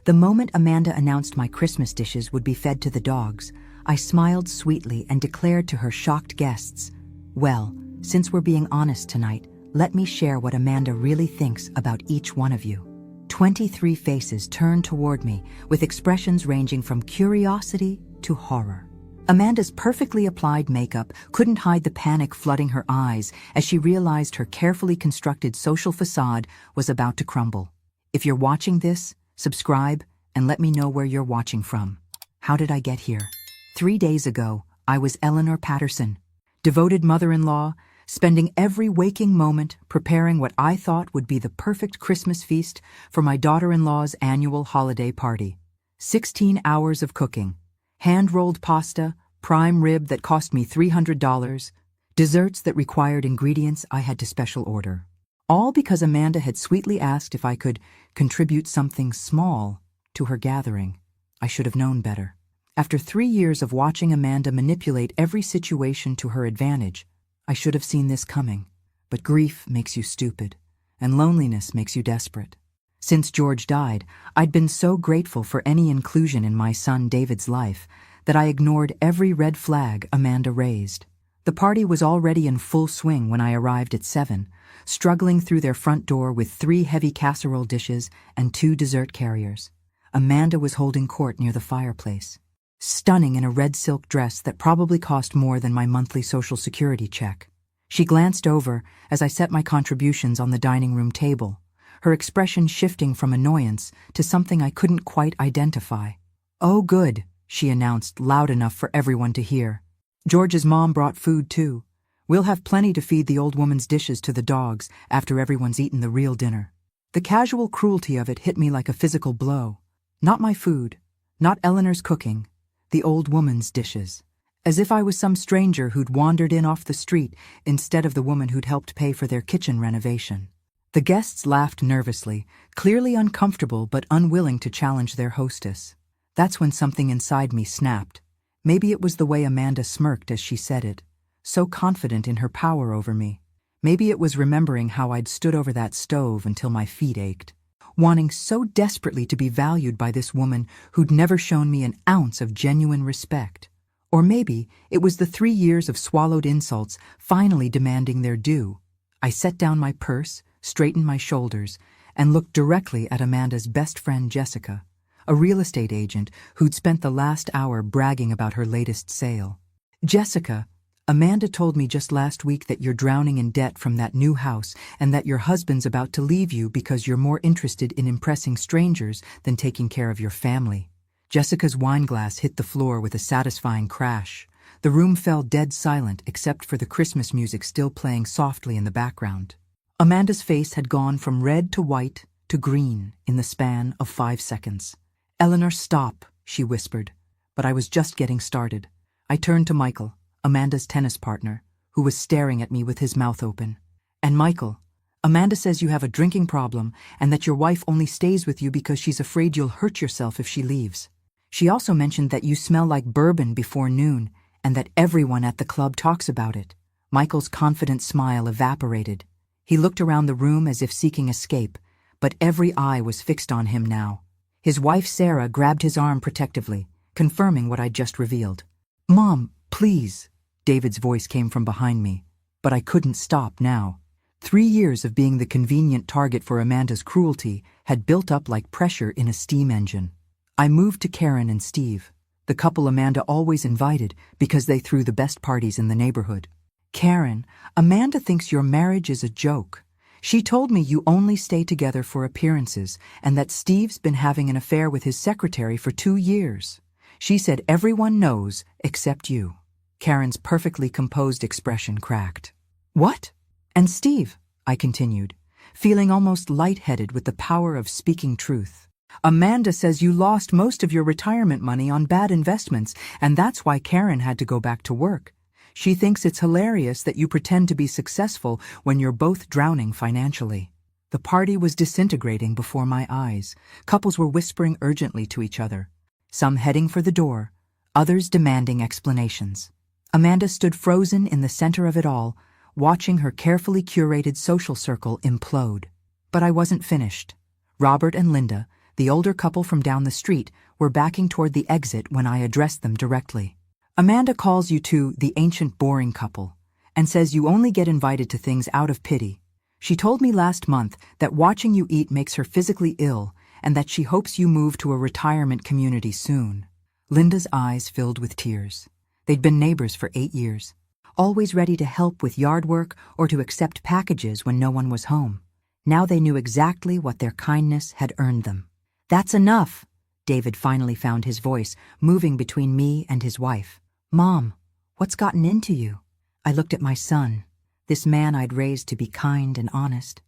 The moment Amanda announced my Christmas dishes would be fed to the dogs, I smiled sweetly and declared to her shocked guests, "Well, since we're being honest tonight, let me share what Amanda really thinks about each one of you." 23 faces turned toward me, with expressions ranging from curiosity to horror. Amanda's perfectly applied makeup couldn't hide the panic flooding her eyes as she realized her carefully constructed social facade was about to crumble. If you're watching this, subscribe and let me know where you're watching from. How did I get here? 3 days ago, I was Eleanor Patterson, devoted mother-in-law, spending every waking moment preparing what I thought would be the perfect Christmas feast for my daughter-in-law's annual holiday party. 16 hours of cooking, hand-rolled pasta, prime rib that cost me $300, desserts that required ingredients I had to special order. All because Amanda had sweetly asked if I could contribute something small to her gathering. I should have known better. After 3 years of watching Amanda manipulate every situation to her advantage, I should have seen this coming. But grief makes you stupid, and loneliness makes you desperate. Since George died, I'd been so grateful for any inclusion in my son David's life that I ignored every red flag Amanda raised. The party was already in full swing when I arrived at 7, struggling through their front door with 3 heavy casserole dishes and 2 dessert carriers. Amanda was holding court near the fireplace, stunning in a red silk dress that probably cost more than my monthly Social Security check. She glanced over as I set my contributions on the dining room table, her expression shifting from annoyance to something I couldn't quite identify. "Oh, good," she announced loud enough for everyone to hear. "George's mom brought food, too. We'll have plenty to feed the old woman's dishes to the dogs after everyone's eaten the real dinner." The casual cruelty of it hit me like a physical blow. Not my food, not Eleanor's cooking, the old woman's dishes. As if I was some stranger who'd wandered in off the street instead of the woman who'd helped pay for their kitchen renovation. The guests laughed nervously, clearly uncomfortable but unwilling to challenge their hostess. That's when something inside me snapped. Maybe it was the way Amanda smirked as she said it, so confident in her power over me. Maybe it was remembering how I'd stood over that stove until my feet ached, wanting so desperately to be valued by this woman who'd never shown me an ounce of genuine respect. Or maybe it was the 3 years of swallowed insults finally demanding their due. I set down my purse, straightened my shoulders, and looked directly at Amanda's best friend Jessica, a real estate agent who'd spent the last hour bragging about her latest sale. "Jessica, Amanda told me just last week that you're drowning in debt from that new house and that your husband's about to leave you because you're more interested in impressing strangers than taking care of your family." Jessica's wineglass hit the floor with a satisfying crash. The room fell dead silent except for the Christmas music still playing softly in the background. Amanda's face had gone from red to white to green in the span of 5 seconds. "Eleanor, stop," she whispered, but I was just getting started. I turned to Michael, Amanda's tennis partner, who was staring at me with his mouth open. "And Michael, Amanda says you have a drinking problem and that your wife only stays with you because she's afraid you'll hurt yourself if she leaves. She also mentioned that you smell like bourbon before noon and that everyone at the club talks about it." Michael's confident smile evaporated. He looked around the room as if seeking escape, but every eye was fixed on him now. His wife Sarah grabbed his arm protectively, confirming what I'd just revealed. "Mom, please," David's voice came from behind me, but I couldn't stop now. 3 years of being the convenient target for Amanda's cruelty had built up like pressure in a steam engine. I moved to Karen and Steve, the couple Amanda always invited because they threw the best parties in the neighborhood. "Karen, Amanda thinks your marriage is a joke. She told me you only stay together for appearances and that Steve's been having an affair with his secretary for 2 years. She said everyone knows except you." Karen's perfectly composed expression cracked. "What? And Steve?" I continued, feeling almost lightheaded with the power of speaking truth. "Amanda says you lost most of your retirement money on bad investments, and that's why Karen had to go back to work. She thinks it's hilarious that you pretend to be successful when you're both drowning financially." The party was disintegrating before my eyes. Couples were whispering urgently to each other, some heading for the door, others demanding explanations. Amanda stood frozen in the center of it all, watching her carefully curated social circle implode. But I wasn't finished. Robert and Linda, The older couple from down the street were backing toward the exit when I addressed them directly. Amanda calls you two the ancient boring couple and says you only get invited to things out of pity. She told me last month that watching you eat makes her physically ill and that she hopes you move to a retirement community soon. Linda's eyes filled with tears. They'd been neighbors for 8 years, always ready to help with yard work or to accept packages when no one was home. Now they knew exactly what their kindness had earned them. "That's enough," David finally found his voice, moving between me and his wife. "Mom, what's gotten into you?" I looked at my son, this man I'd raised to be kind and honest,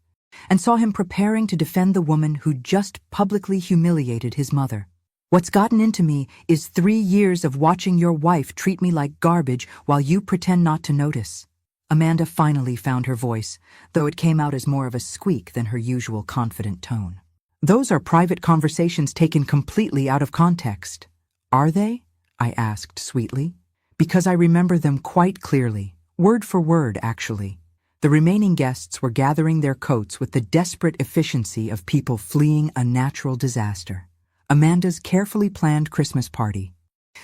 and saw him preparing to defend the woman who'd just publicly humiliated his mother. "What's gotten into me is 3 years of watching your wife treat me like garbage while you pretend not to notice." Amanda finally found her voice, though it came out as more of a squeak than her usual confident tone. "Those are private conversations taken completely out of context." "Are they?" I asked sweetly. "Because I remember them quite clearly, word for word, actually." The remaining guests were gathering their coats with the desperate efficiency of people fleeing a natural disaster. Amanda's carefully planned Christmas party,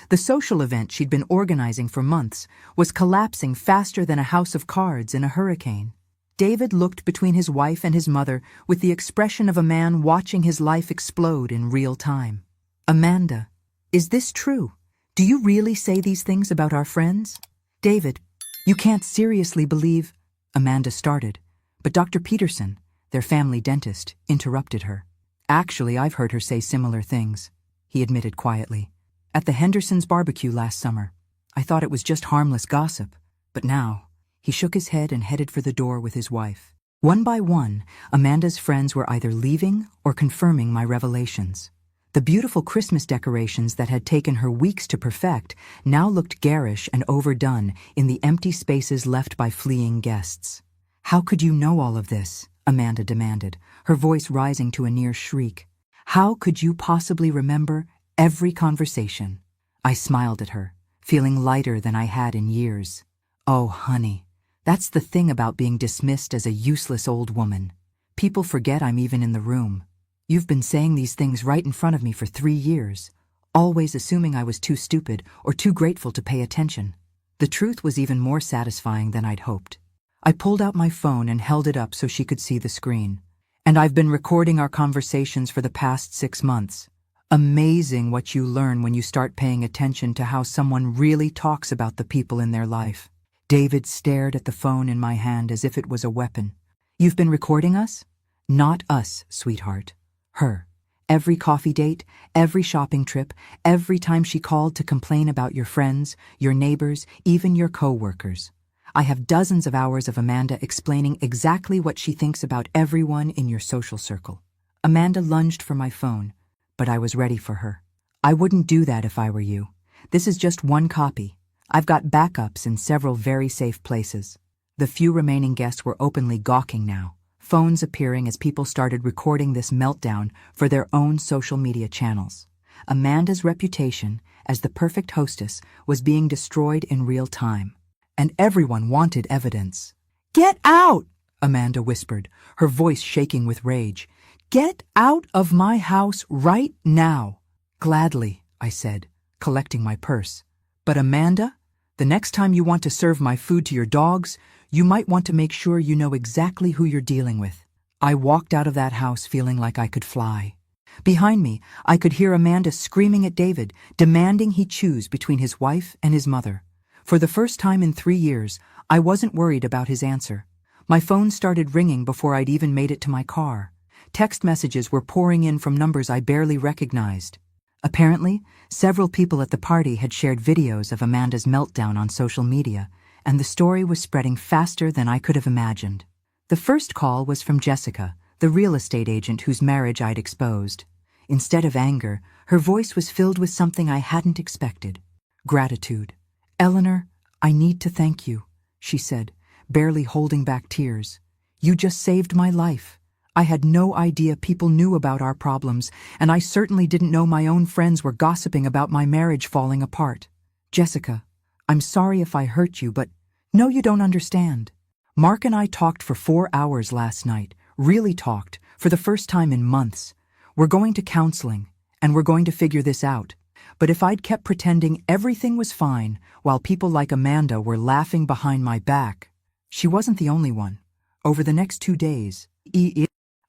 the social event she'd been organizing for months, was collapsing faster than a house of cards in a hurricane. David looked between his wife and his mother with the expression of a man watching his life explode in real time. "Amanda, is this true? Do you really say these things about our friends?" "David, you can't seriously believe—" Amanda started, but Dr. Peterson, their family dentist, interrupted her. "Actually, I've heard her say similar things," he admitted quietly. "At the Hendersons' barbecue last summer. I thought it was just harmless gossip, but now—" He shook his head and headed for the door with his wife. One by one, Amanda's friends were either leaving or confirming my revelations. The beautiful Christmas decorations that had taken her weeks to perfect now looked garish and overdone in the empty spaces left by fleeing guests. "How could you know all of this?" Amanda demanded, her voice rising to a near shriek. "How could you possibly remember every conversation?" I smiled at her, feeling lighter than I had in years. "Oh, honey, that's the thing about being dismissed as a useless old woman. People forget I'm even in the room. You've been saying these things right in front of me for 3 years, always assuming I was too stupid or too grateful to pay attention." The truth was even more satisfying than I'd hoped. I pulled out my phone and held it up so she could see the screen. "And I've been recording our conversations for the past 6 months. Amazing what you learn when you start paying attention to how someone really talks about the people in their life." David stared at the phone in my hand as if it was a weapon. "You've been recording us?" "Not us, sweetheart. Her. Every coffee date, every shopping trip, every time she called to complain about your friends, your neighbors, even your co-workers. I have dozens of hours of Amanda explaining exactly what she thinks about everyone in your social circle." Amanda lunged for my phone, but I was ready for her. "I wouldn't do that if I were you. This is just one copy. I've got backups in several very safe places." The few remaining guests were openly gawking now, phones appearing as people started recording this meltdown for their own social media channels. Amanda's reputation as the perfect hostess was being destroyed in real time, and everyone wanted evidence. "Get out!" Amanda whispered, her voice shaking with rage. "Get out of my house right now." "Gladly," I said, collecting my purse. "But Amanda, the next time you want to serve my food to your dogs, you might want to make sure you know exactly who you're dealing with." I walked out of that house feeling like I could fly. Behind me, I could hear Amanda screaming at David, demanding he choose between his wife and his mother. For the first time in 3 years, I wasn't worried about his answer. My phone started ringing before I'd even made it to my car. Text messages were pouring in from numbers I barely recognized. Apparently, several people at the party had shared videos of Amanda's meltdown on social media, and the story was spreading faster than I could have imagined. The first call was from Jessica, the real estate agent whose marriage I'd exposed. Instead of anger, her voice was filled with something I hadn't expected: gratitude. "Eleanor, I need to thank you," she said, barely holding back tears. "You just saved my life. I had no idea people knew about our problems, and I certainly didn't know my own friends were gossiping about my marriage falling apart. Jessica, I'm sorry if I hurt you, but no, you don't understand. Mark and I talked for 4 hours last night, really talked, for the first time in months. We're going to counseling, and we're going to figure this out. But if I'd kept pretending everything was fine while people like Amanda were laughing behind my back, she wasn't the only one. Over the next 2 days,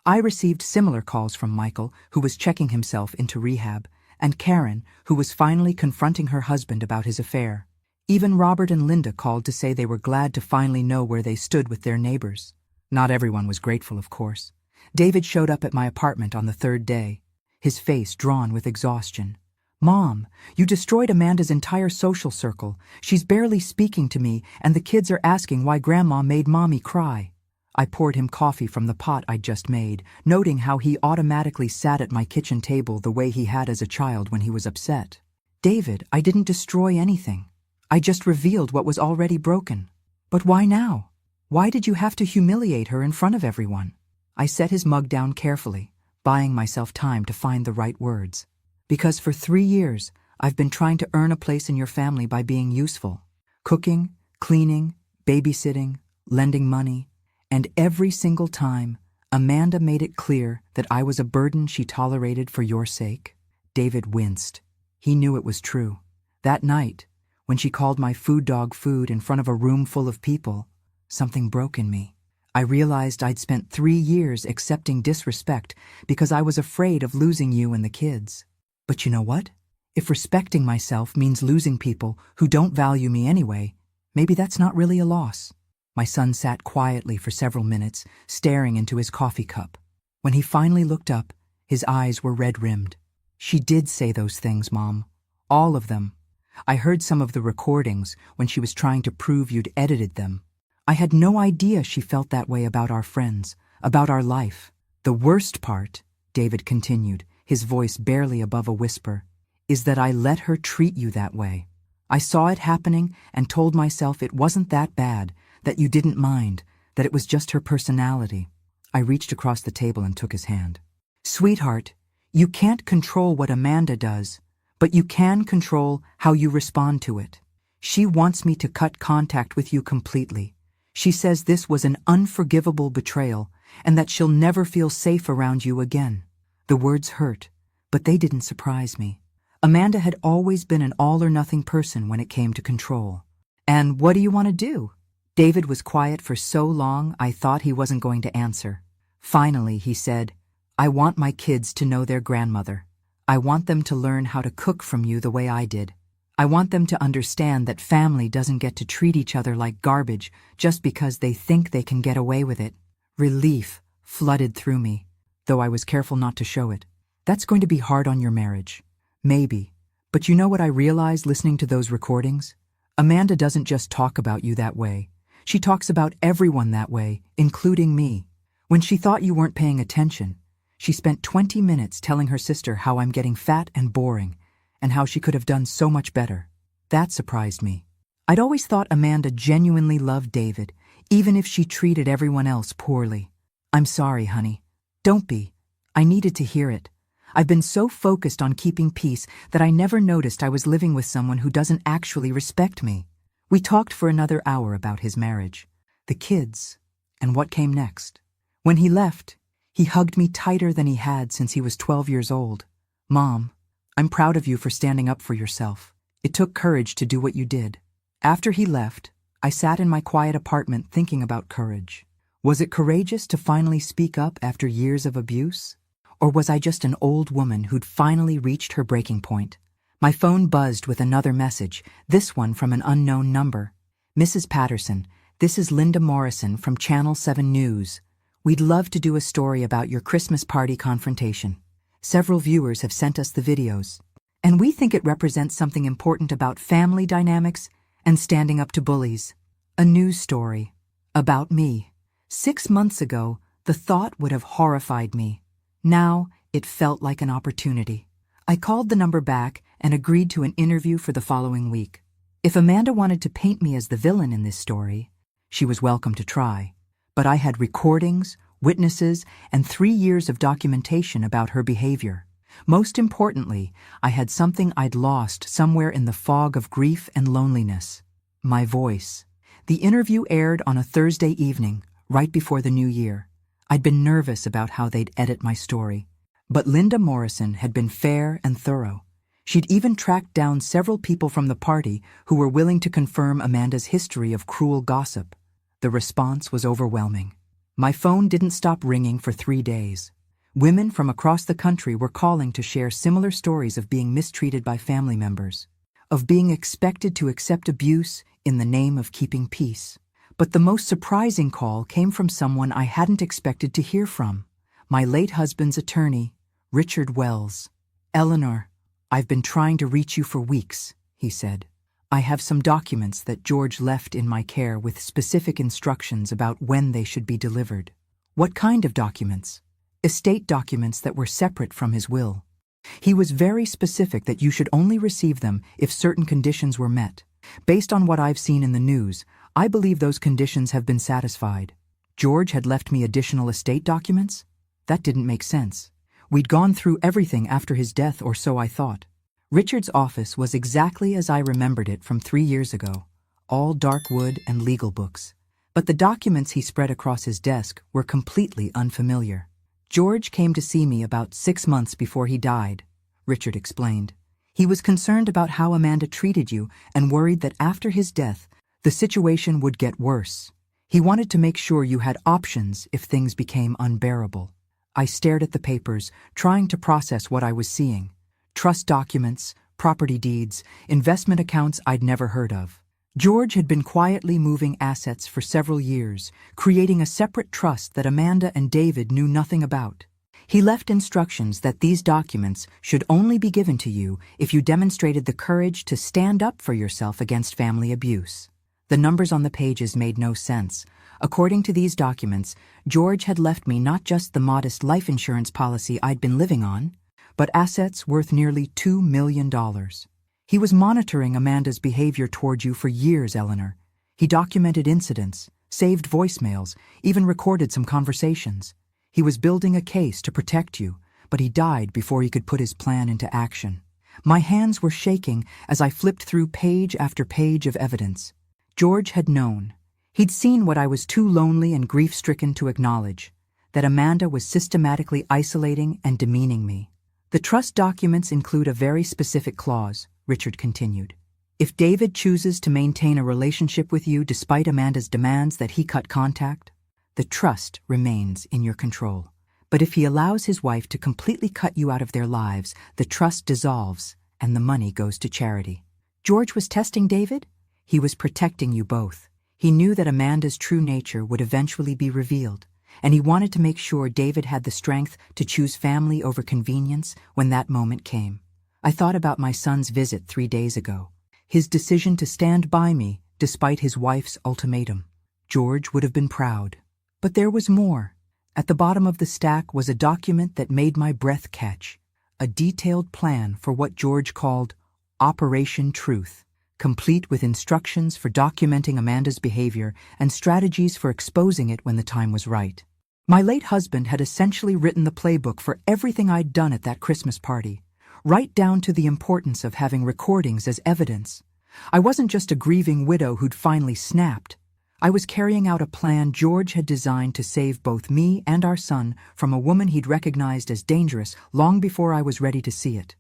I received similar calls from Michael, who was checking himself into rehab, and Karen, who was finally confronting her husband about his affair. Even Robert and Linda called to say they were glad to finally know where they stood with their neighbors. Not everyone was grateful, of course. David showed up at my apartment on the 3rd day, his face drawn with exhaustion. "Mom, you destroyed Amanda's entire social circle. She's barely speaking to me, and the kids are asking why Grandma made Mommy cry." I poured him coffee from the pot I'd just made, noting how he automatically sat at my kitchen table the way he had as a child when he was upset. "David, I didn't destroy anything. I just revealed what was already broken." "But why now? Why did you have to humiliate her in front of everyone?" I set his mug down carefully, buying myself time to find the right words. "Because for 3 years, I've been trying to earn a place in your family by being useful. Cooking, cleaning, babysitting, lending money. And every single time, Amanda made it clear that I was a burden she tolerated for your sake." David winced. He knew it was true. That night, when she called my food dog food in front of a room full of people, something broke in me. I realized I'd spent 3 years accepting disrespect because I was afraid of losing you and the kids. But you know what? If respecting myself means losing people who don't value me anyway, maybe that's not really a loss. My son sat quietly for several minutes, staring into his coffee cup. When he finally looked up, his eyes were red-rimmed. "She did say those things, Mom. All of them. I heard some of the recordings when she was trying to prove you'd edited them. I had no idea she felt that way about our friends, about our life. The worst part," David continued, his voice barely above a whisper, "is that I let her treat you that way. I saw it happening and told myself it wasn't that bad, that you didn't mind, that it was just her personality." I reached across the table and took his hand. "Sweetheart, you can't control what Amanda does, but you can control how you respond to it. She wants me to cut contact with you completely. She says this was an unforgivable betrayal and that she'll never feel safe around you again." The words hurt, but they didn't surprise me. Amanda had always been an all-or-nothing person when it came to control. "And what do you want to do?" David was quiet for so long I thought he wasn't going to answer. Finally, he said, "I want my kids to know their grandmother. I want them to learn how to cook from you the way I did. I want them to understand that family doesn't get to treat each other like garbage just because they think they can get away with it." Relief flooded through me, though I was careful not to show it. "That's going to be hard on your marriage." Maybe. But you know what I realized listening to those recordings? Amanda doesn't just talk about you that way. She talks about everyone that way, including me. When she thought you weren't paying attention, she spent 20 minutes telling her sister how I'm getting fat and boring, and how she could have done so much better. That surprised me. I'd always thought Amanda genuinely loved David, even if she treated everyone else poorly. "I'm sorry, honey." "Don't be. I needed to hear it. I've been so focused on keeping peace that I never noticed I was living with someone who doesn't actually respect me." We talked for another hour about his marriage, the kids, and what came next. When he left, he hugged me tighter than he had since he was 12 years old. "Mom, I'm proud of you for standing up for yourself. It took courage to do what you did." After he left, I sat in my quiet apartment thinking about courage. Was it courageous to finally speak up after years of abuse? Or was I just an old woman who'd finally reached her breaking point? My phone buzzed with another message, this one from an unknown number. "Mrs. Patterson, this is Linda Morrison from Channel 7 News. We'd love to do a story about your Christmas party confrontation. Several viewers have sent us the videos, and we think it represents something important about family dynamics and standing up to bullies. A news story. About me. 6 months ago, the thought would have horrified me. Now, it felt like an opportunity." I called the number back and agreed to an interview for the following week. If Amanda wanted to paint me as the villain in this story, she was welcome to try. But I had recordings, witnesses, and 3 years of documentation about her behavior. Most importantly, I had something I'd lost somewhere in the fog of grief and loneliness: my voice. The interview aired on a Thursday evening, right before the new year. I'd been nervous about how they'd edit my story. But Linda Morrison had been fair and thorough. She'd even tracked down several people from the party who were willing to confirm Amanda's history of cruel gossip. The response was overwhelming. My phone didn't stop ringing for 3 days. Women from across the country were calling to share similar stories of being mistreated by family members, of being expected to accept abuse in the name of keeping peace. But the most surprising call came from someone I hadn't expected to hear from, my late husband's attorney, Richard Wells. "Eleanor, I've been trying to reach you for weeks," he said. "I have some documents that George left in my care with specific instructions about when they should be delivered." "What kind of documents?" "Estate documents that were separate from his will. He was very specific that you should only receive them if certain conditions were met. Based on what I've seen in the news, I believe those conditions have been satisfied." George had left me additional estate documents? That didn't make sense. We'd gone through everything after his death, or so I thought. Richard's office was exactly as I remembered it from 3 years ago, all dark wood and legal books. But the documents he spread across his desk were completely unfamiliar. "George came to see me about 6 months before he died," Richard explained. "He was concerned about how Amanda treated you and worried that after his death, the situation would get worse. He wanted to make sure you had options if things became unbearable." I stared at the papers, trying to process what I was seeing. Trust documents, property deeds, investment accounts I'd never heard of. George had been quietly moving assets for several years, creating a separate trust that Amanda and David knew nothing about. He left instructions that these documents should only be given to you if you demonstrated the courage to stand up for yourself against family abuse. The numbers on the pages made no sense. According to these documents, George had left me not just the modest life insurance policy I'd been living on, but assets worth nearly $2 million. He was monitoring Amanda's behavior toward you for years, Eleanor. He documented incidents, saved voicemails, even recorded some conversations. He was building a case to protect you, but he died before he could put his plan into action. My hands were shaking as I flipped through page after page of evidence. George had known. He'd seen what I was too lonely and grief-stricken to acknowledge, that Amanda was systematically isolating and demeaning me. "The trust documents include a very specific clause," Richard continued. "If David chooses to maintain a relationship with you despite Amanda's demands that he cut contact, the trust remains in your control. But if he allows his wife to completely cut you out of their lives, the trust dissolves and the money goes to charity." George was testing David? He was protecting you both. He knew that Amanda's true nature would eventually be revealed, and he wanted to make sure David had the strength to choose family over convenience when that moment came. I thought about my son's visit 3 days ago, his decision to stand by me despite his wife's ultimatum. George would have been proud. But there was more. At the bottom of the stack was a document that made my breath catch, a detailed plan for what George called Operation Truth, complete with instructions for documenting Amanda's behavior and strategies for exposing it when the time was right. My late husband had essentially written the playbook for everything I'd done at that Christmas party, right down to the importance of having recordings as evidence. I wasn't just a grieving widow who'd finally snapped. I was carrying out a plan George had designed to save both me and our son from a woman he'd recognized as dangerous long before I was ready to see it.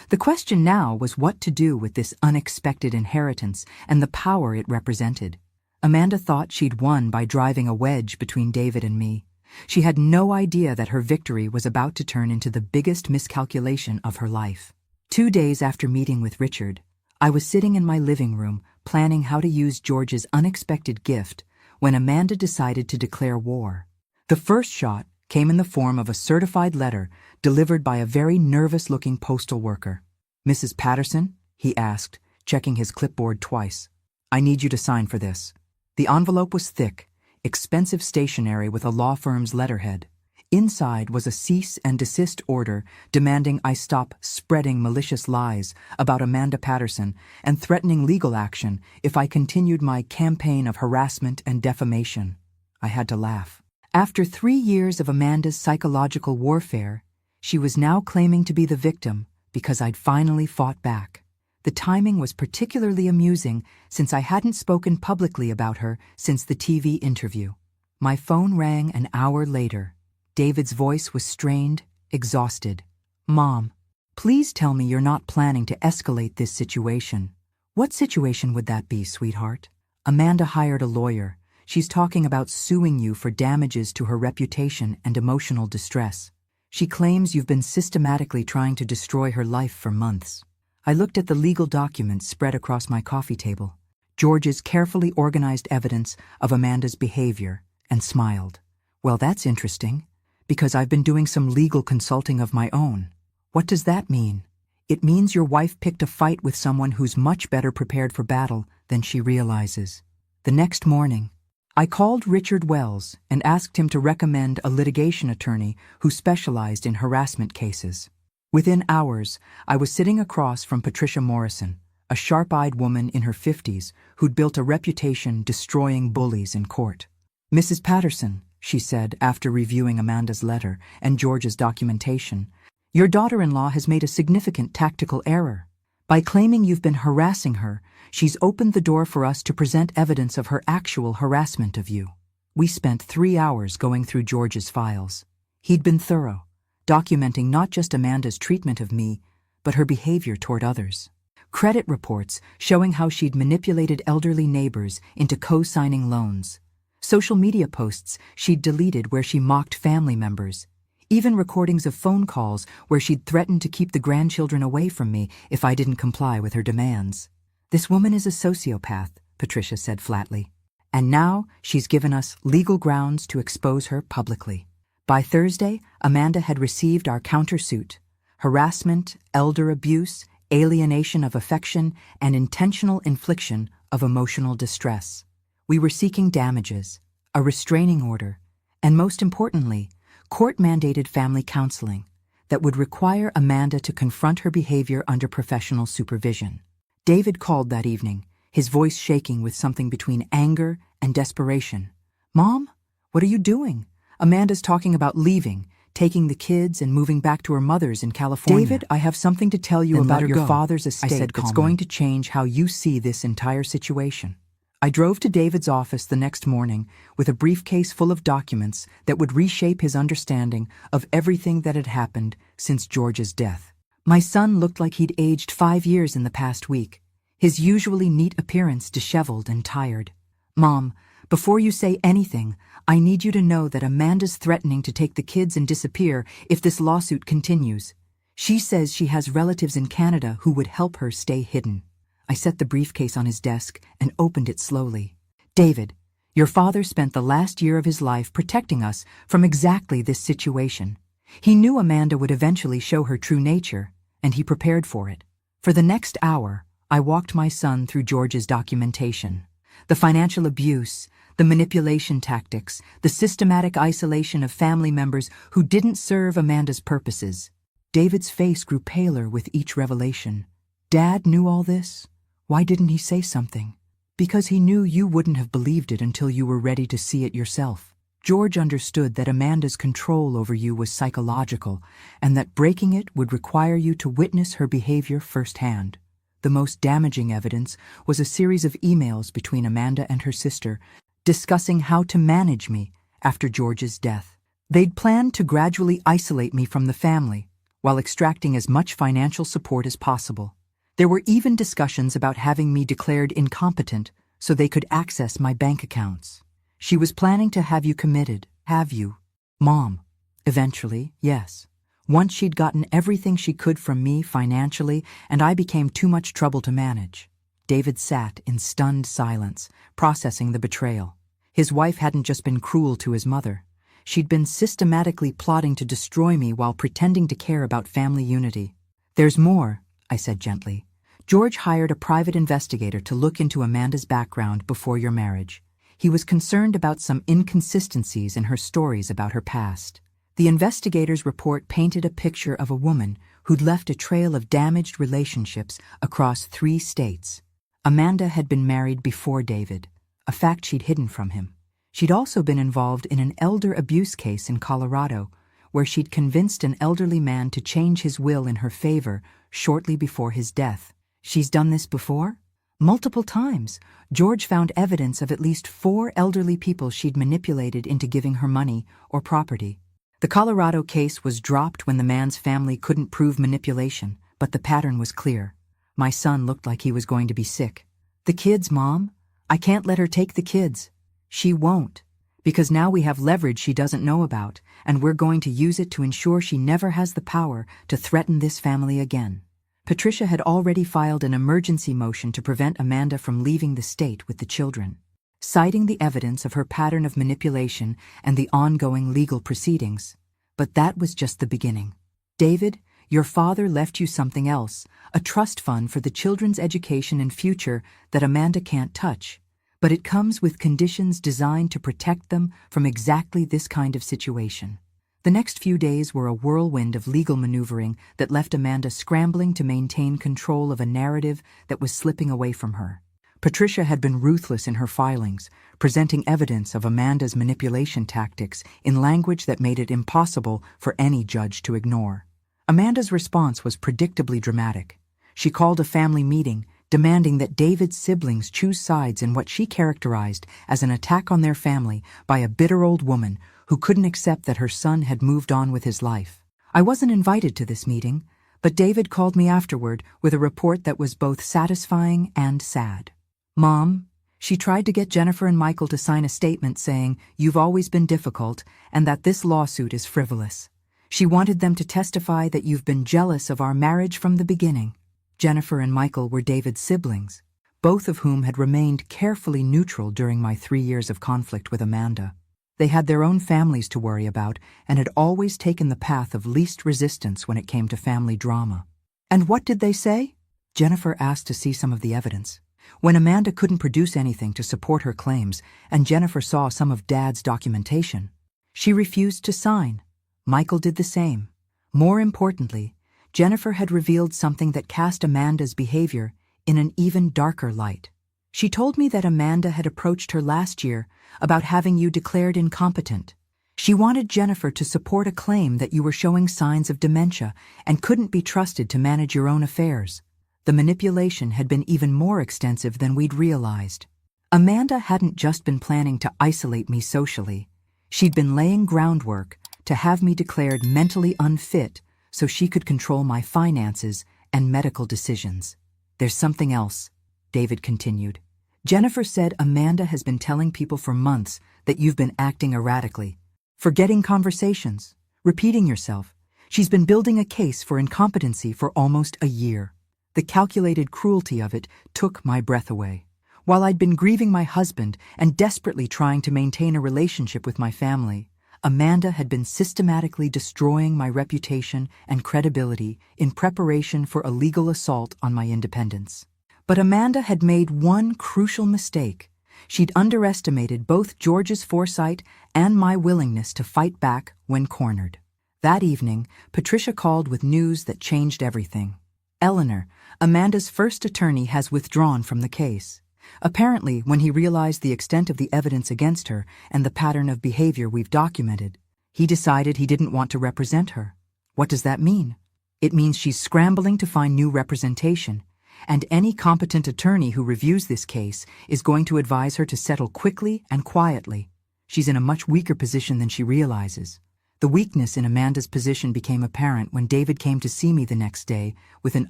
The question now was what to do with this unexpected inheritance and the power it represented. Amanda thought she'd won by driving a wedge between David and me. She had no idea that her victory was about to turn into the biggest miscalculation of her life. 2 days after meeting with Richard, I was sitting in my living room planning how to use George's unexpected gift when Amanda decided to declare war. The first shot came in the form of a certified letter delivered by a very nervous-looking postal worker. "Mrs. Patterson?" he asked, checking his clipboard twice. "I need you to sign for this." The envelope was thick, expensive stationery with a law firm's letterhead. Inside was a cease and desist order demanding I stop spreading malicious lies about Amanda Patterson and threatening legal action if I continued my campaign of harassment and defamation. I had to laugh. After 3 years of Amanda's psychological warfare, she was now claiming to be the victim because I'd finally fought back. The timing was particularly amusing since I hadn't spoken publicly about her since the TV interview. My phone rang an hour later. David's voice was strained exhausted. "Mom, please tell me you're not planning to escalate this situation." "What situation would that be, sweetheart?" "Amanda hired a lawyer. She's talking about suing you for damages to her reputation and emotional distress. She claims you've been systematically trying to destroy her life for months." I looked at the legal documents spread across my coffee table, George's carefully organized evidence of Amanda's behavior, and smiled. "Well, that's interesting, because I've been doing some legal consulting of my own." "What does that mean?" "It means your wife picked a fight with someone who's much better prepared for battle than she realizes." The next morning, I called Richard Wells and asked him to recommend a litigation attorney who specialized in harassment cases. Within hours, I was sitting across from Patricia Morrison, a sharp-eyed woman in her 50s who'd built a reputation destroying bullies in court. "Mrs. Patterson," she said after reviewing Amanda's letter and George's documentation, "your daughter-in-law has made a significant tactical error. By claiming you've been harassing her, she's opened the door for us to present evidence of her actual harassment of you." We spent 3 hours going through George's files. He'd been thorough, documenting not just Amanda's treatment of me, but her behavior toward others. Credit reports showing how she'd manipulated elderly neighbors into co-signing loans. Social media posts she'd deleted where she mocked family members. Even recordings of phone calls where she'd threatened to keep the grandchildren away from me if I didn't comply with her demands. "This woman is a sociopath," Patricia said flatly. "And now she's given us legal grounds to expose her publicly." By Thursday, Amanda had received our countersuit: harassment, elder abuse, alienation of affection, and intentional infliction of emotional distress. We were seeking damages, a restraining order, and most importantly, court-mandated family counseling that would require Amanda to confront her behavior under professional supervision. David called that evening, his voice shaking with something between anger and desperation. "Mom, what are you doing? Amanda's talking about leaving, taking the kids and moving back to her mother's in California." "David, I have something to tell you about your father's estate," I said, "that's going to change how you see this entire situation." I drove to David's office the next morning with a briefcase full of documents that would reshape his understanding of everything that had happened since George's death. My son looked like he'd aged 5 years in the past week, his usually neat appearance disheveled and tired. "Mom, before you say anything, I need you to know that Amanda's threatening to take the kids and disappear if this lawsuit continues. She says she has relatives in Canada who would help her stay hidden." I set the briefcase on his desk and opened it slowly. "David, your father spent the last year of his life protecting us from exactly this situation. He knew Amanda would eventually show her true nature, and he prepared for it." For the next hour, I walked my son through George's documentation. The financial abuse, the manipulation tactics, the systematic isolation of family members who didn't serve Amanda's purposes. David's face grew paler with each revelation. "Dad knew all this? Why didn't he say something?" "Because he knew you wouldn't have believed it until you were ready to see it yourself. George understood that Amanda's control over you was psychological, and that breaking it would require you to witness her behavior firsthand." The most damaging evidence was a series of emails between Amanda and her sister discussing how to manage me after George's death. They'd planned to gradually isolate me from the family while extracting as much financial support as possible. There were even discussions about having me declared incompetent so they could access my bank accounts. "She was planning to have you committed, have you?" "Mom, eventually, yes. Once she'd gotten everything she could from me financially, and I became too much trouble to manage." David sat in stunned silence, processing the betrayal. His wife hadn't just been cruel to his mother. She'd been systematically plotting to destroy me while pretending to care about family unity. "There's more," I said gently. "George hired a private investigator to look into Amanda's background before your marriage. He was concerned about some inconsistencies in her stories about her past. The investigator's report painted a picture of a woman who'd left a trail of damaged relationships across 3 states. Amanda had been married before David, a fact she'd hidden from him. She'd also been involved in an elder abuse case in Colorado, where she'd convinced an elderly man to change his will in her favor shortly before his death. She's done this before? Multiple times. George found evidence of at least 4 elderly people she'd manipulated into giving her money or property. The Colorado case was dropped when the man's family couldn't prove manipulation, but the pattern was clear. My son looked like he was going to be sick. The kids, Mom? I can't let her take the kids. She won't. Because now we have leverage she doesn't know about, and we're going to use it to ensure she never has the power to threaten this family again. Patricia had already filed an emergency motion to prevent Amanda from leaving the state with the children, citing the evidence of her pattern of manipulation and the ongoing legal proceedings. But that was just the beginning. David, your father left you something else, a trust fund for the children's education and future that Amanda can't touch. But it comes with conditions designed to protect them from exactly this kind of situation. The next few days were a whirlwind of legal maneuvering that left Amanda scrambling to maintain control of a narrative that was slipping away from her. Patricia had been ruthless in her filings, presenting evidence of Amanda's manipulation tactics in language that made it impossible for any judge to ignore. Amanda's response was predictably dramatic. She called a family meeting, demanding that David's siblings choose sides in what she characterized as an attack on their family by a bitter old woman who couldn't accept that her son had moved on with his life. I wasn't invited to this meeting, but David called me afterward with a report that was both satisfying and sad. Mom, she tried to get Jennifer and Michael to sign a statement saying, "You've always been difficult," and that this lawsuit is frivolous. She wanted them to testify that you've been jealous of our marriage from the beginning. Jennifer and Michael were David's siblings, both of whom had remained carefully neutral during my 3 years of conflict with Amanda. They had their own families to worry about and had always taken the path of least resistance when it came to family drama. And what did they say? Jennifer asked to see some of the evidence. When Amanda couldn't produce anything to support her claims and Jennifer saw some of Dad's documentation, she refused to sign. Michael did the same. More importantly, Jennifer had revealed something that cast Amanda's behavior in an even darker light. She told me that Amanda had approached her last year about having you declared incompetent. She wanted Jennifer to support a claim that you were showing signs of dementia and couldn't be trusted to manage your own affairs. The manipulation had been even more extensive than we'd realized. Amanda hadn't just been planning to isolate me socially. She'd been laying groundwork to have me declared mentally unfit so she could control my finances and medical decisions. There's something else, David continued. Jennifer said Amanda has been telling people for months that you've been acting erratically, forgetting conversations, repeating yourself. She's been building a case for incompetency for almost a year. The calculated cruelty of it took my breath away. While I'd been grieving my husband and desperately trying to maintain a relationship with my family, Amanda had been systematically destroying my reputation and credibility in preparation for a legal assault on my independence. But Amanda had made one crucial mistake. She'd underestimated both George's foresight and my willingness to fight back when cornered. That evening, Patricia called with news that changed everything. Eleanor, Amanda's first attorney, has withdrawn from the case. Apparently, when he realized the extent of the evidence against her and the pattern of behavior we've documented, he decided he didn't want to represent her. What does that mean? It means she's scrambling to find new representation, and any competent attorney who reviews this case is going to advise her to settle quickly and quietly. She's in a much weaker position than she realizes. The weakness in Amanda's position became apparent when David came to see me the next day with an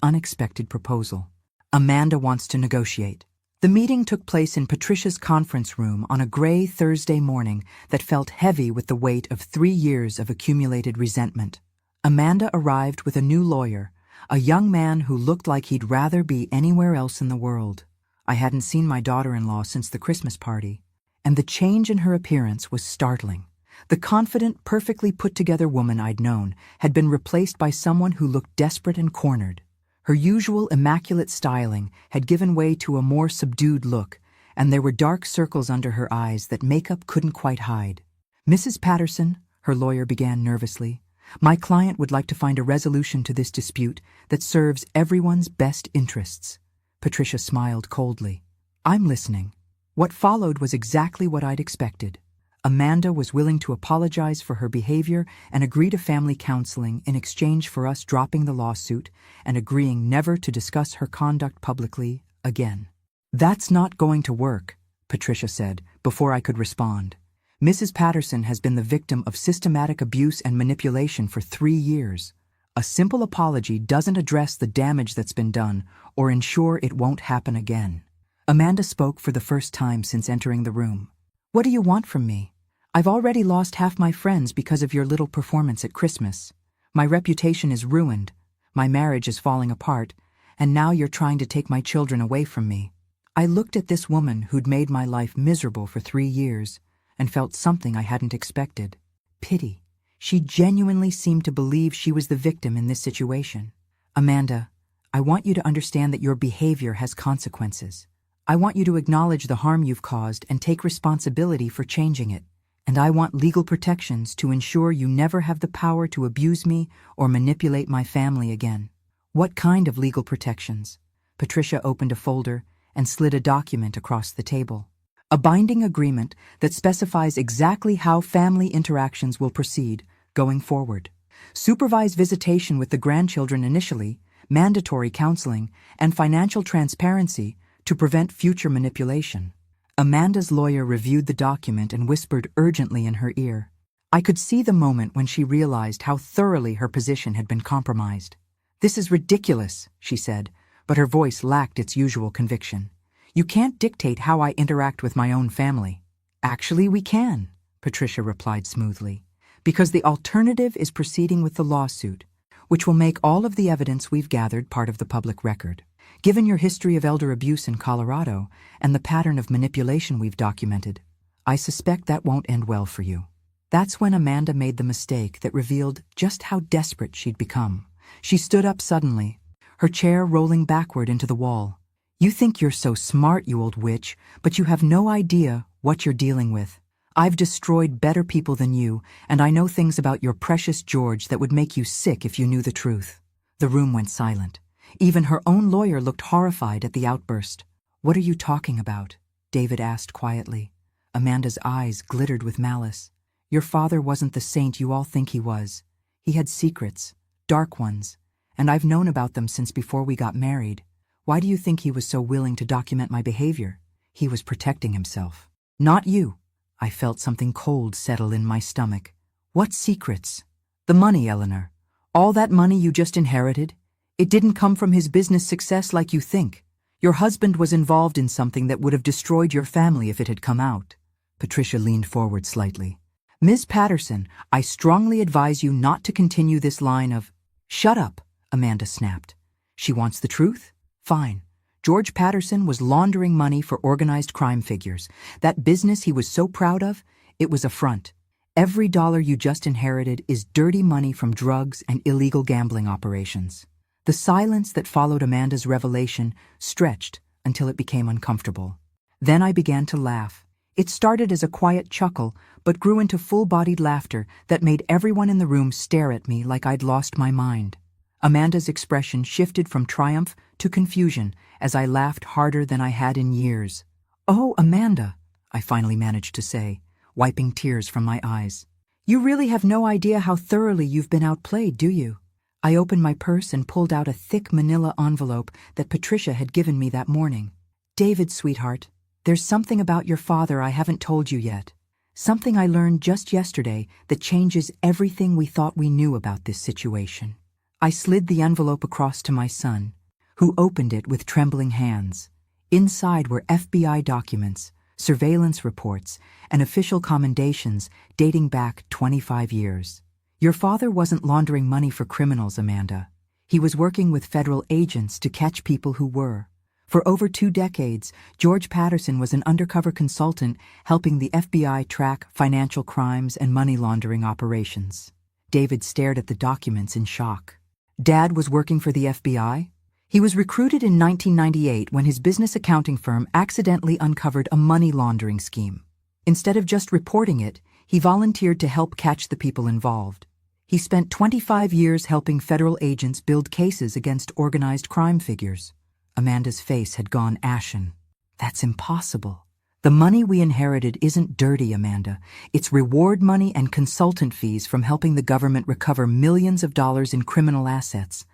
unexpected proposal. Amanda wants to negotiate. The meeting took place in Patricia's conference room on a gray Thursday morning that felt heavy with the weight of 3 years of accumulated resentment. Amanda arrived with a new lawyer, a young man who looked like he'd rather be anywhere else in the world. I hadn't seen my daughter-in-law since the Christmas party, and the change in her appearance was startling. The confident, perfectly put-together woman I'd known had been replaced by someone who looked desperate and cornered. Her usual immaculate styling had given way to a more subdued look, and there were dark circles under her eyes that makeup couldn't quite hide. "Mrs. Patterson," her lawyer began nervously, "my client would like to find a resolution to this dispute that serves everyone's best interests." Patricia smiled coldly. "I'm listening." What followed was exactly what I'd expected. Amanda was willing to apologize for her behavior and agree to family counseling in exchange for us dropping the lawsuit and agreeing never to discuss her conduct publicly again. "That's not going to work," Patricia said, before I could respond. Mrs. Patterson has been the victim of systematic abuse and manipulation for 3 years. A simple apology doesn't address the damage that's been done or ensure it won't happen again. Amanda spoke for the first time since entering the room. What do you want from me? I've already lost half my friends because of your little performance at Christmas. My reputation is ruined, my marriage is falling apart, and now you're trying to take my children away from me. I looked at this woman who'd made my life miserable for 3 years and felt something I hadn't expected. Pity. She genuinely seemed to believe she was the victim in this situation. Amanda, I want you to understand that your behavior has consequences. I want you to acknowledge the harm you've caused and take responsibility for changing it. And I want legal protections to ensure you never have the power to abuse me or manipulate my family again. What kind of legal protections? Patricia opened a folder and slid a document across the table. A binding agreement that specifies exactly how family interactions will proceed going forward. Supervised visitation with the grandchildren initially, mandatory counseling, and financial transparency to prevent future manipulation. Amanda's lawyer reviewed the document and whispered urgently in her ear. I could see the moment when she realized how thoroughly her position had been compromised. This is ridiculous, she said, but her voice lacked its usual conviction. You can't dictate how I interact with my own family. Actually, we can, Patricia replied smoothly, because the alternative is proceeding with the lawsuit, which will make all of the evidence we've gathered part of the public record. Given your history of elder abuse in Colorado and the pattern of manipulation we've documented, I suspect that won't end well for you. That's when Amanda made the mistake that revealed just how desperate she'd become. She stood up suddenly, her chair rolling backward into the wall. You think you're so smart, you old witch, but you have no idea what you're dealing with. I've destroyed better people than you, and I know things about your precious George that would make you sick if you knew the truth. The room went silent. Even her own lawyer looked horrified at the outburst. What are you talking about? David asked quietly. Amanda's eyes glittered with malice. Your father wasn't the saint you all think he was. He had secrets, dark ones, and I've known about them since before we got married. Why do you think he was so willing to document my behavior? He was protecting himself. Not you. I felt something cold settle in my stomach. What secrets? The money, Eleanor. All that money you just inherited? It didn't come from his business success like you think. Your husband was involved in something that would have destroyed your family if it had come out. Patricia leaned forward slightly. Ms. Patterson, I strongly advise you not to continue this line of— Shut up, Amanda snapped. She wants the truth? Fine. George Patterson was laundering money for organized crime figures. That business he was so proud of, it was a front. Every dollar you just inherited is dirty money from drugs and illegal gambling operations. The silence that followed Amanda's revelation stretched until it became uncomfortable. Then I began to laugh. It started as a quiet chuckle, but grew into full-bodied laughter that made everyone in the room stare at me like I'd lost my mind. Amanda's expression shifted from triumph to confusion as I laughed harder than I had in years. Oh, Amanda, I finally managed to say, wiping tears from my eyes. You really have no idea how thoroughly you've been outplayed, do you? I opened my purse and pulled out a thick manila envelope that Patricia had given me that morning. David, sweetheart, there's something about your father I haven't told you yet. Something I learned just yesterday that changes everything we thought we knew about this situation. I slid the envelope across to my son, who opened it with trembling hands. Inside were FBI documents, surveillance reports, and official commendations dating back 25 years. Your father wasn't laundering money for criminals, Amanda. He was working with federal agents to catch people who were. For over 2 decades, George Patterson was an undercover consultant helping the FBI track financial crimes and money laundering operations. David stared at the documents in shock. Dad was working for the FBI? He was recruited in 1998 when his business accounting firm accidentally uncovered a money laundering scheme. Instead of just reporting it, he volunteered to help catch the people involved. He spent 25 years helping federal agents build cases against organized crime figures. Amanda's face had gone ashen. That's impossible. The money we inherited isn't dirty, Amanda. It's reward money and consultant fees from helping the government recover millions of dollars in criminal assets.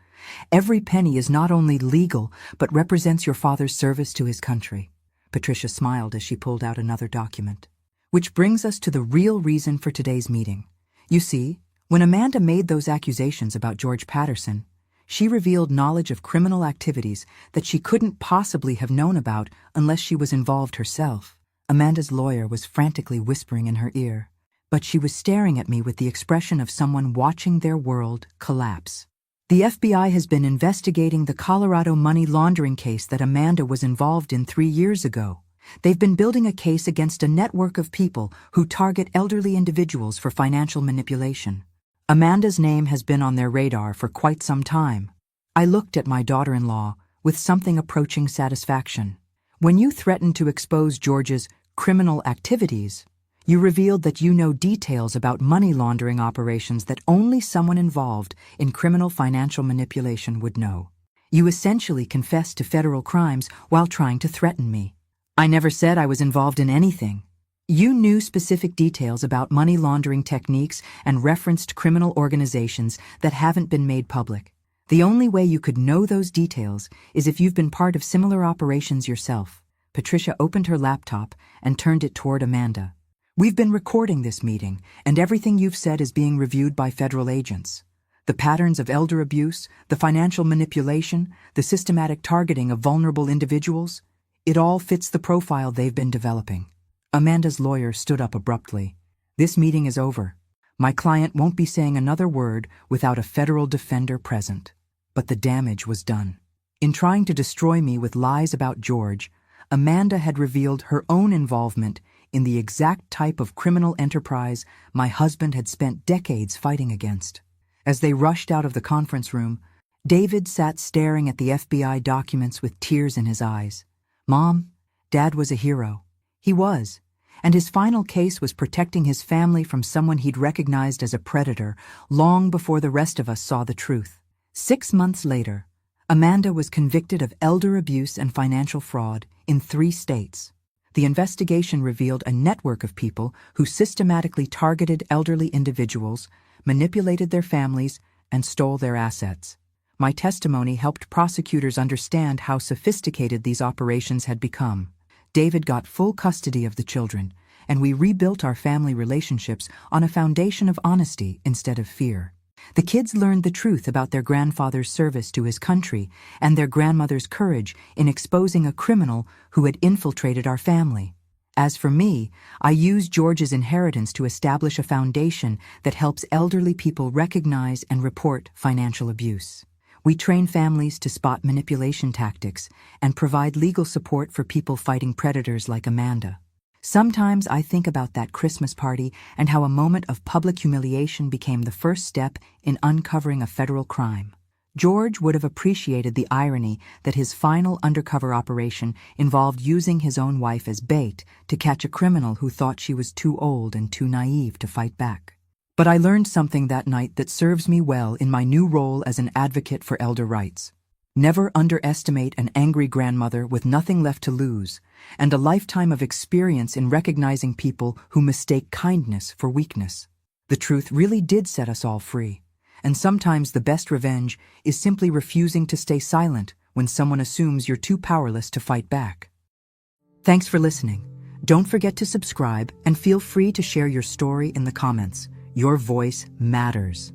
Every penny is not only legal, but represents your father's service to his country. Patricia smiled as she pulled out another document. Which brings us to the real reason for today's meeting. You see, when Amanda made those accusations about George Patterson, she revealed knowledge of criminal activities that she couldn't possibly have known about unless she was involved herself. Amanda's lawyer was frantically whispering in her ear, but she was staring at me with the expression of someone watching their world collapse. The FBI has been investigating the Colorado money laundering case that Amanda was involved in 3 years ago. They've been building a case against a network of people who target elderly individuals for financial manipulation. Amanda's name has been on their radar for quite some time. I looked at my daughter-in-law with something approaching satisfaction. When you threatened to expose George's criminal activities, you revealed that you know details about money laundering operations that only someone involved in criminal financial manipulation would know. You essentially confessed to federal crimes while trying to threaten me. I never said I was involved in anything. You knew specific details about money laundering techniques and referenced criminal organizations that haven't been made public. The only way you could know those details is if you've been part of similar operations yourself. Patricia opened her laptop and turned it toward Amanda. We've been recording this meeting, and everything you've said is being reviewed by federal agents. The patterns of elder abuse, the financial manipulation, the systematic targeting of vulnerable individuals, it all fits the profile they've been developing. Amanda's lawyer stood up abruptly. This meeting is over. My client won't be saying another word without a federal defender present. But the damage was done. In trying to destroy me with lies about George, Amanda had revealed her own involvement in the exact type of criminal enterprise my husband had spent decades fighting against. As they rushed out of the conference room, David sat staring at the FBI documents with tears in his eyes. Mom, Dad was a hero. He was. And his final case was protecting his family from someone he'd recognized as a predator long before the rest of us saw the truth. 6 months later, Amanda was convicted of elder abuse and financial fraud in 3 states. The investigation revealed a network of people who systematically targeted elderly individuals, manipulated their families, and stole their assets. My testimony helped prosecutors understand how sophisticated these operations had become. David got full custody of the children, and we rebuilt our family relationships on a foundation of honesty instead of fear. The kids learned the truth about their grandfather's service to his country and their grandmother's courage in exposing a criminal who had infiltrated our family. As for me, I used George's inheritance to establish a foundation that helps elderly people recognize and report financial abuse. We train families to spot manipulation tactics and provide legal support for people fighting predators like Amanda. Sometimes I think about that Christmas party and how a moment of public humiliation became the first step in uncovering a federal crime. George would have appreciated the irony that his final undercover operation involved using his own wife as bait to catch a criminal who thought she was too old and too naive to fight back. But I learned something that night that serves me well in my new role as an advocate for elder rights. Never underestimate an angry grandmother with nothing left to lose, and a lifetime of experience in recognizing people who mistake kindness for weakness. The truth really did set us all free, and sometimes the best revenge is simply refusing to stay silent when someone assumes you're too powerless to fight back. Thanks for listening. Don't forget to subscribe and feel free to share your story in the comments. Your voice matters.